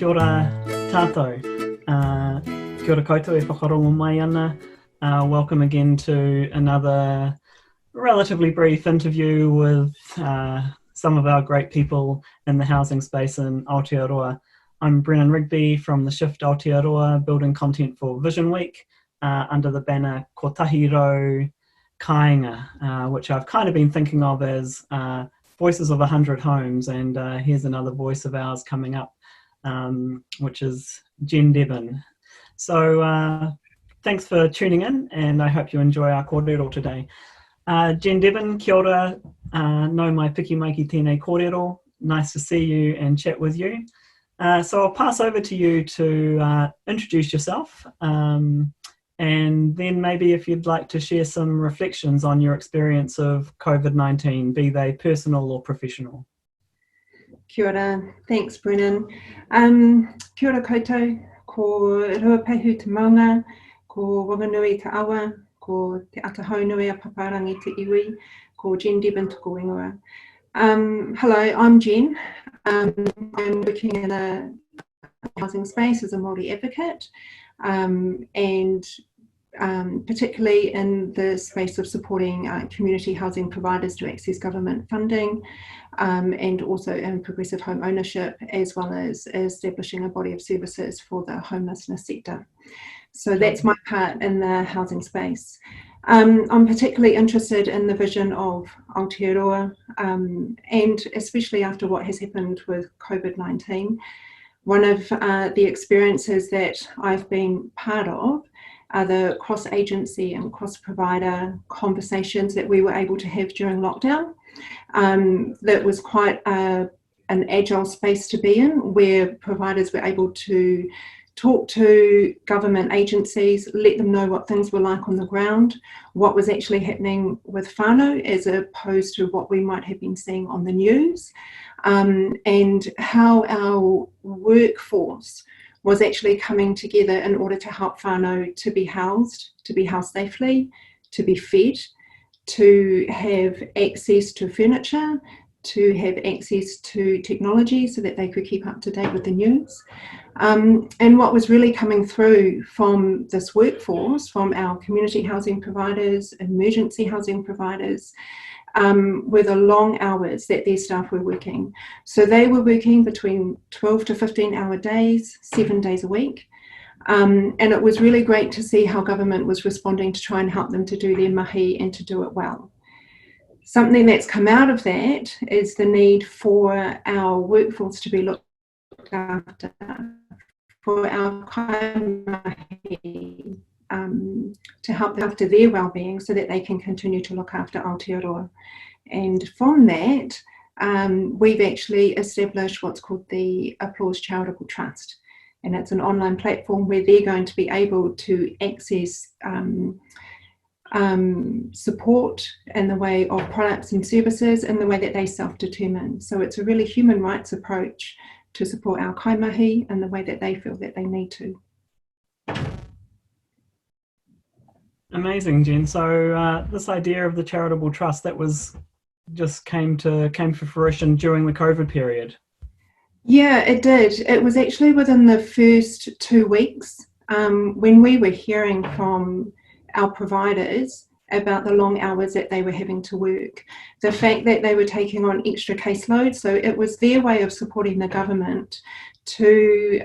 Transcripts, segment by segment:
ora tātou. Kia ora koutou e whakarongo mai ana. Welcome again to another relatively brief interview with some of our great people in the housing space in Aotearoa. I'm Brennan Rigby from the Shift Aotearoa, building content for VisionWeek under the banner Kotahi Rau Kāinga, which I've kind of been thinking of as Voices of 100 Homes, and here's another voice of ours coming up, which is Deben. So thanks for tuning in, and I hope you enjoy our kōrero today. Deben, kia ora, no mai piki mai ki tēnei kōrero. Nice to see you and chat with you. So I'll pass over to you to introduce yourself, and then maybe if you'd like to share some reflections on your experience of COVID-19, be they personal or professional. Kia ora, thanks Brennan. Kia ora koutou, ko Ruapehu te maunga, ko Wanganui te awa, ko te atahau nui a paparangi te iwi, ko Jen Deben tuku ingoa. Hello, I'm Jen. I'm working in a housing space as a Māori advocate, and particularly in the space of supporting community housing providers to access government funding, and also in progressive home ownership, as well as establishing a body of services for the homelessness sector. So that's my part in the housing space. I'm particularly interested in the vision of Aotearoa, and especially after what has happened with COVID-19. One of the experiences that I've been part of are the cross-agency and cross-provider conversations that we were able to have during lockdown. That was quite an agile space to be in, where providers were able to talk to government agencies, let them know what things were like on the ground, what was actually happening with whānau as opposed to what we might have been seeing on the news, and how our workforce was actually coming together in order to help whānau to be housed safely, to be fed, to have access to furniture, to have access to technology so that they could keep up to date with the news. And what was really coming through from this workforce, from our community housing providers, emergency housing providers, were the long hours that their staff were working. So they were working between 12 to 15 hour days, 7 days a week. And it was really great to see how government was responding to try and help them to do their mahi and to do it well. Something that's come out of that is the need for our workforce to be looked after, for our kaimahi to help them after their well-being so that they can continue to look after Aotearoa. And from that, we've actually established what's called the Applause Charitable Trust. And it's an online platform where they're going to be able to access support in the way of products and services in the way that they self-determine. So it's a really human rights approach to support our kaimahi in the way that they feel that they need to. Amazing, Jen. So this idea of the charitable trust, that was just came to fruition during the COVID period. Yeah, it did. It was actually within the first 2 weeks when we were hearing from our providers about the long hours that they were having to work, the fact that they were taking on extra caseloads. So it was their way of supporting the government to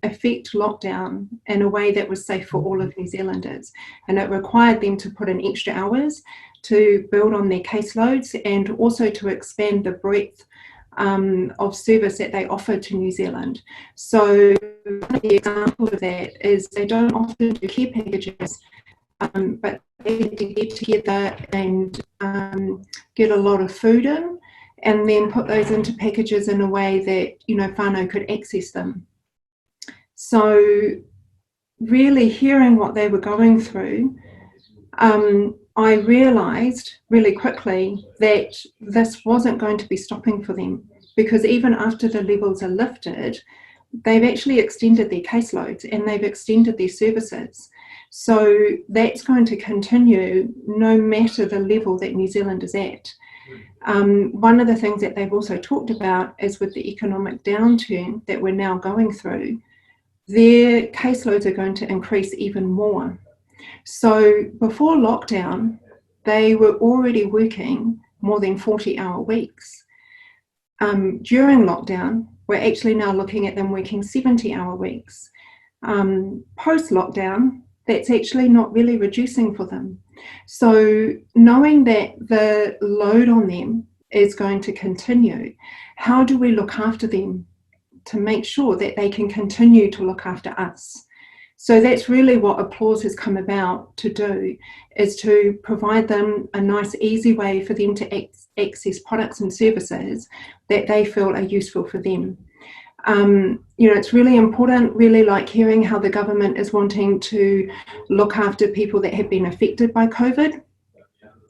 effect lockdown in a way that was safe for all of New Zealanders. And it required them to put in extra hours to build on their caseloads and also to expand the breadth of service that they offer to New Zealand. So the example of that is they don't often do care packages, but they had to get together and get a lot of food in and then put those into packages in a way that, you know, whānau could access them. So really hearing what they were going through, I realised really quickly that this wasn't going to be stopping for them, because even after the levels are lifted, they've actually extended their caseloads and they've extended their services. So that's going to continue no matter the level that New Zealand is at. One of the things that they've also talked about is with the economic downturn that we're now going through, their caseloads are going to increase even more. So before lockdown, they were already working more than 40-hour weeks. During lockdown, we're actually now looking at them working 70-hour weeks. Post-lockdown, that's actually not really reducing for them. So knowing that the load on them is going to continue, how do we look after them to make sure that they can continue to look after us? So that's really what Applause has come about to do, is to provide them a nice, easy way for them to access products and services that they feel are useful for them. It's really important, really like hearing how the government is wanting to look after people that have been affected by COVID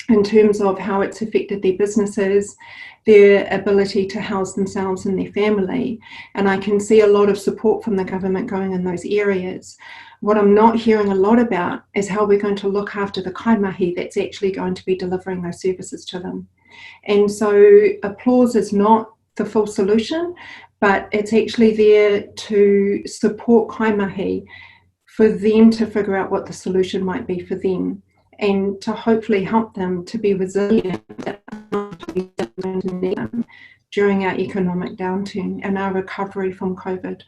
in terms of how it's affected their businesses, their ability to house themselves and their family. And I can see a lot of support from the government going in those areas. What I'm not hearing a lot about is how we're going to look after the kaimahi that's actually going to be delivering those services to them. And so Applause is not the full solution, but it's actually there to support kaimahi for them to figure out what the solution might be for them, and to hopefully help them to be resilient during our economic downturn and our recovery from COVID.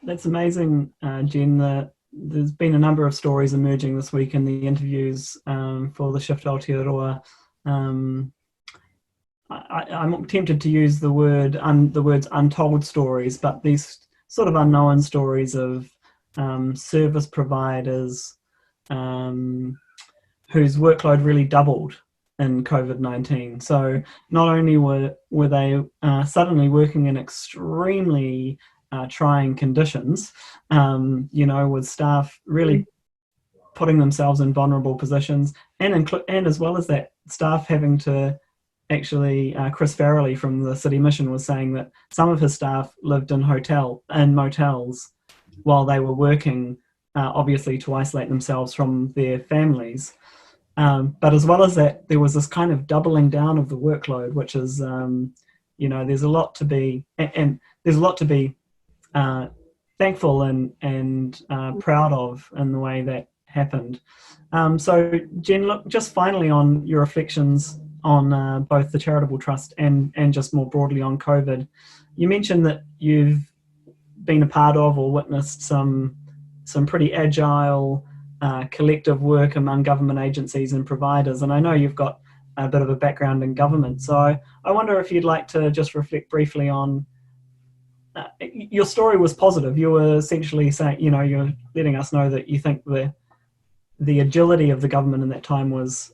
That's amazing, Jen. There's been a number of stories emerging this week in the interviews for the Shift Aotearoa. I'm tempted to use the words untold stories, but these sort of unknown stories of service providers whose workload really doubled in COVID-19. So not only were they suddenly working in extremely trying conditions, with staff really putting themselves in vulnerable positions, and as well as that, staff having to actually, Chris Farrelly from the City Mission was saying that some of his staff lived in motels while they were working, obviously to isolate themselves from their families. But as well as that, there was this kind of doubling down of the workload, which is, there's a lot to be, and there's a lot to be thankful and proud of in the way that happened. So Jen, look, just finally on your reflections on both the Charitable Trust and just more broadly on COVID, you mentioned that you've been a part of or witnessed some pretty agile collective work among government agencies and providers, and I know you've got a bit of a background in government, so I wonder if you'd like to just reflect briefly on your story was positive. You were essentially saying, you're letting us know that you think the agility of the government in that time was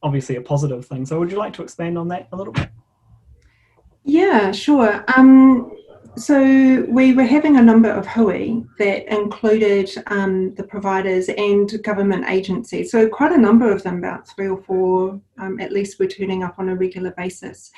obviously a positive thing. So would you like to expand on that a little bit? Yeah, sure. So we were having a number of hui that included the providers and government agencies. So quite a number of them, about 3 or 4 at least, were turning up on a regular basis.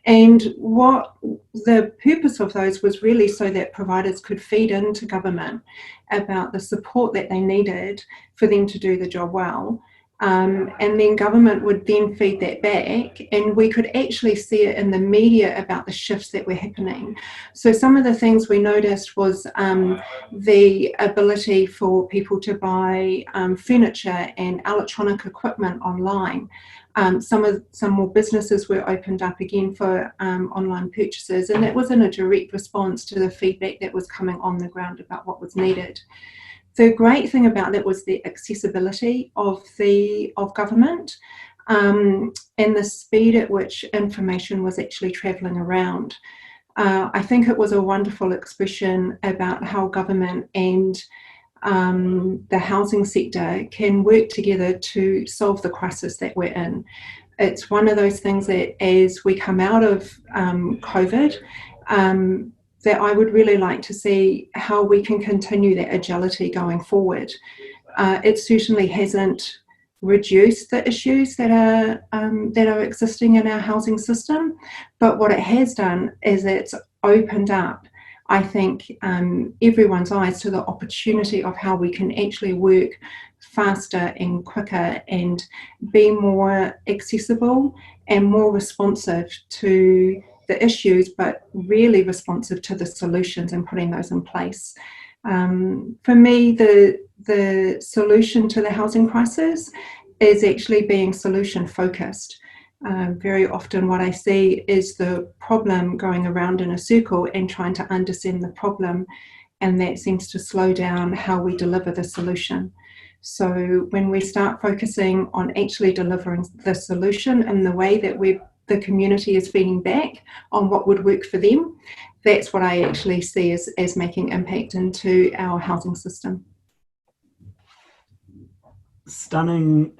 And what the purpose of those was really so that providers could feed into government about the support that they needed for them to do the job well. And then government would then feed that back, and we could actually see it in the media about the shifts that were happening. So some of the things we noticed was the ability for people to buy furniture and electronic equipment online. Some more businesses were opened up again for online purchases, and that was in a direct response to the feedback that was coming on the ground about what was needed. The great thing about that was the accessibility of government and the speed at which information was actually travelling around. I think it was a wonderful expression about how government and the housing sector can work together to solve the crisis that we're in. It's one of those things that as we come out of COVID, that I would really like to see how we can continue that agility going forward. It certainly hasn't reduced the issues that are existing in our housing system, but what it has done is it's opened up, I think, everyone's eyes to the opportunity of how we can actually work faster and quicker and be more accessible and more responsive to the issues, but really responsive to the solutions and putting those in place. For me, the solution to the housing crisis is actually being solution focused. Very often what I see is the problem going around in a circle and trying to understand the problem, and that seems to slow down how we deliver the solution. So when we start focusing on actually delivering the solution in the way that the community is feeding back on what would work for them, that's what I actually see as making impact into our housing system. Stunning,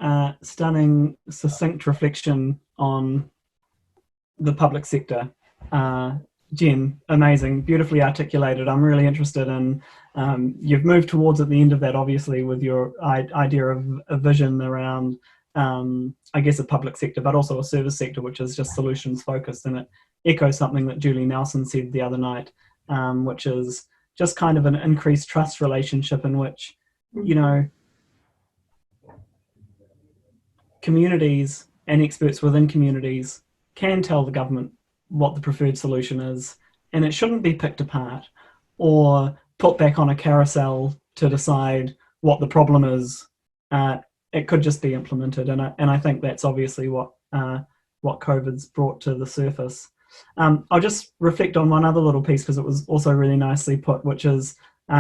succinct reflection on the public sector. Jen, amazing, beautifully articulated. I'm really interested in, you've moved towards at the end of that, obviously, with your idea of a vision around, I guess, a public sector, but also a service sector, which is just solutions focused. And it echoes something that Julie Nelson said the other night, which is just kind of an increased trust relationship in which, you know, communities and experts within communities can tell the government what the preferred solution is, and it shouldn't be picked apart or put back on a carousel to decide what the problem is. It could just be implemented, and I think that's obviously what COVID's brought to the surface. I'll just reflect on one other little piece because it was also really nicely put, which is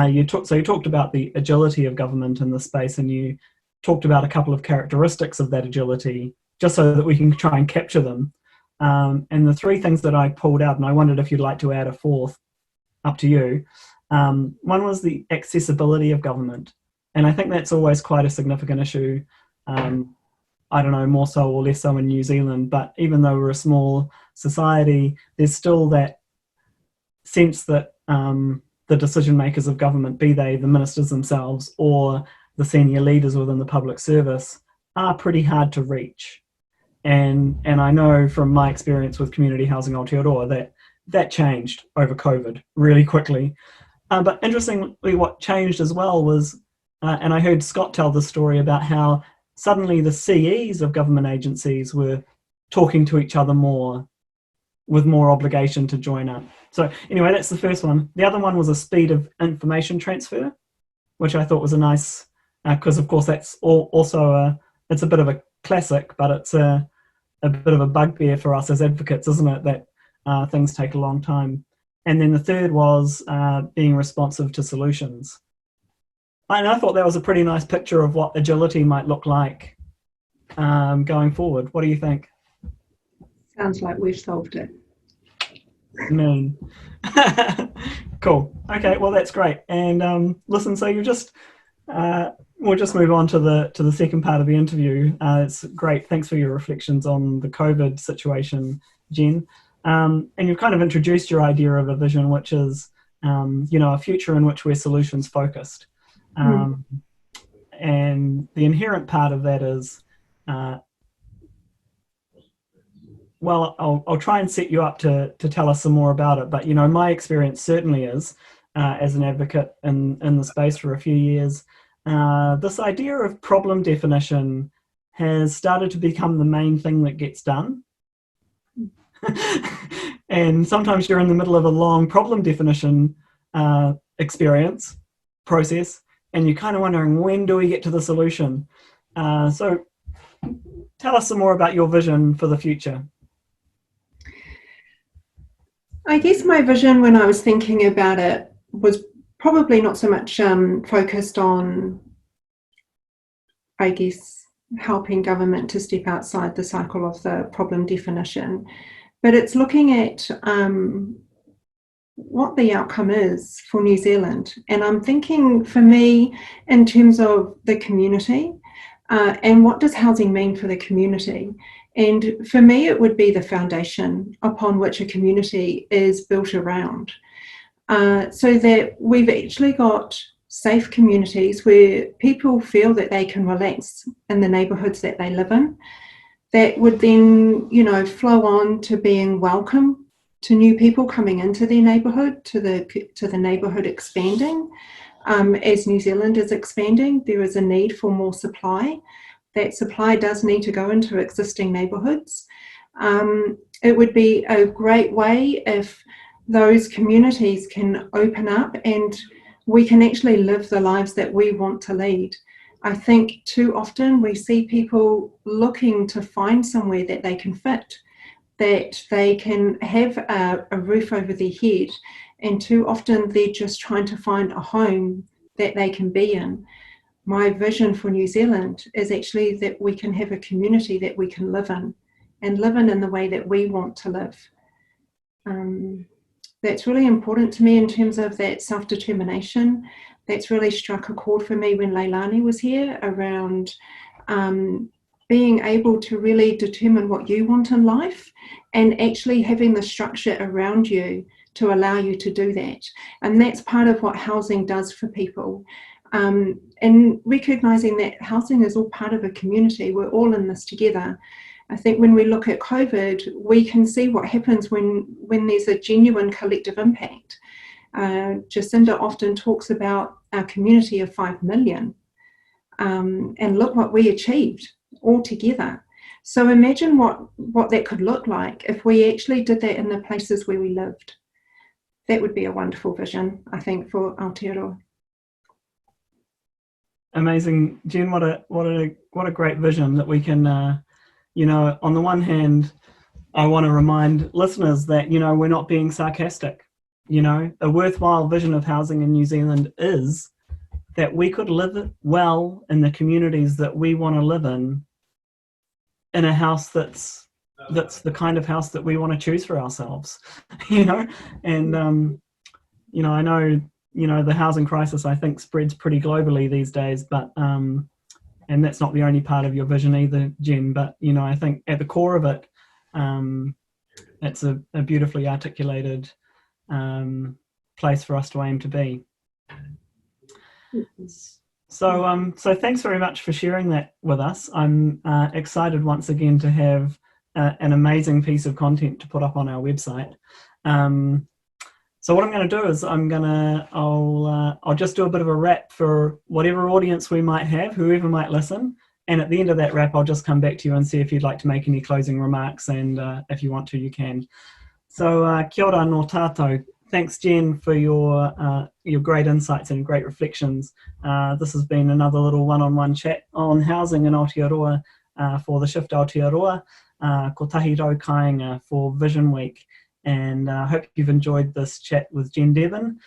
you talked about the agility of government in this space, and you talked about a couple of characteristics of that agility just so that we can try and capture them. And the three things that I pulled out, and I wondered if you'd like to add a fourth, up to you. One was the accessibility of government. And I think that's always quite a significant issue. I don't know, more so or less so in New Zealand, but even though we're a small society, there's still that sense that the decision makers of government, be they the ministers themselves or the senior leaders within the public service, are pretty hard to reach. And I know from my experience with community housing Aotearoa that changed over COVID really quickly. But interestingly, what changed as well was, and I heard Scott tell the story about how suddenly the CEs of government agencies were talking to each other more, with more obligation to join up. So anyway, that's the first one. The other one was a speed of information transfer, which I thought was a nice, because of course that's also it's a bit of a classic, but it's a bit of a bugbear for us as advocates, isn't it, that things take a long time. And then the third was being responsive to solutions. And I thought that was a pretty nice picture of what agility might look like going forward. What do you think? Sounds like we've solved it. Cool. Okay, well that's great. And listen, so you just we'll just move on to the second part of the interview. It's great. Thanks for your reflections on the COVID situation, Jen. And you've kind of introduced your idea of a vision, which is a future in which we're solutions focused. And the inherent part of that is, well, I'll try and set you up to tell us some more about it. But, my experience certainly is, as an advocate in the space for a few years, this idea of problem definition has started to become the main thing that gets done. And sometimes you're in the middle of a long problem definition process, and you're kind of wondering, when do we get to the solution? So tell us some more about your vision for the future. I guess my vision when I was thinking about it was probably not so much focused on, I guess, helping government to step outside the cycle of the problem definition, but it's looking at what the outcome is for New Zealand. And I'm thinking, for me, in terms of the community, and what does housing mean for the community? And for me, it would be the foundation upon which a community is built around, so that we've actually got safe communities where people feel that they can relax in the neighbourhoods that they live in. That would then, flow on to being welcome to new people coming into their neighbourhood, to the neighbourhood expanding, As New Zealand is expanding, there is a need for more supply. That supply does need to go into existing neighbourhoods. It would be a great way if those communities can open up and we can actually live the lives that we want to lead. I think too often we see people looking to find somewhere that they can fit, that they can have a roof over their head, and too often they're just trying to find a home that they can be in. My vision for New Zealand is actually that we can have a community that we can live in, and live in the way that we want to live. That's really important to me in terms of that self-determination. That's really struck a chord for me when Leilani was here around being able to really determine what you want in life and actually having the structure around you to allow you to do that. And that's part of what housing does for people. And recognising that housing is all part of a community, we're all in this together. I think when we look at COVID, we can see what happens when there's a genuine collective impact. Jacinda often talks about our community of 5 million, and look what we achieved all together. So imagine what that could look like if we actually did that in the places where we lived. That would be a wonderful vision, I think, for Aotearoa. Amazing, Jen. What a great vision that we can, on the one hand, I want to remind listeners that, we're not being sarcastic. A worthwhile vision of housing in New Zealand is that we could live well in the communities that we want to live in a house that's the kind of house that we want to choose for ourselves, and, I know, the housing crisis, I think, spreads pretty globally these days, but, and that's not the only part of your vision either, Jen, but, I think at the core of it, it's a beautifully articulated place for us to aim to be. So thanks very much for sharing that with us. I'm excited once again to have an amazing piece of content to put up on our website. So what I'm going to do is I'll just do a bit of a wrap for whatever audience we might have, whoever might listen. And at the end of that wrap, I'll just come back to you and see if you'd like to make any closing remarks. And if you want to, you can. So kia ora no tātou. Thanks, Jen, for your great insights and great reflections. This has been another little one-on-one chat on housing in Aotearoa for the Shift Aotearoa, ko tahi rau kāinga for VisionWeek. And I hope you've enjoyed this chat with Jen Deben.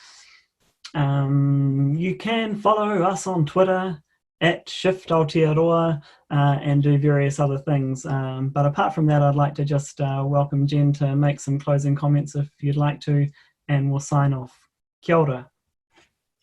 You can follow us on Twitter at Shift Aotearoa and do various other things. But apart from that, I'd like to just welcome Jen to make some closing comments if you'd like to, and we'll sign off. Kia ora.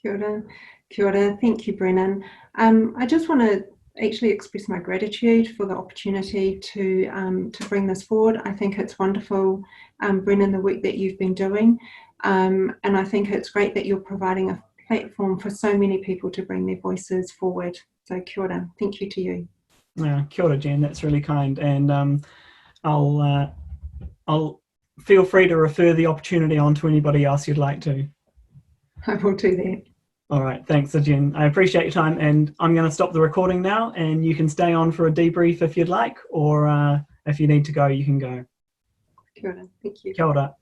Kia ora. Kia ora. Thank you, Brennan. I just want to actually express my gratitude for the opportunity to bring this forward. I think it's wonderful, Brennan, the work that you've been doing, and I think it's great that you're providing a platform for so many people to bring their voices forward. So kia ora. Thank you to you. Kia ora, Jen. That's really kind, and I'll feel free to refer the opportunity on to anybody else you'd like to. I will do that. All right, thanks, Jen. I appreciate your time, and I'm going to stop the recording now, and you can stay on for a debrief if you'd like, or if you need to go, you can go. Kia ora. Thank you. Kia ora.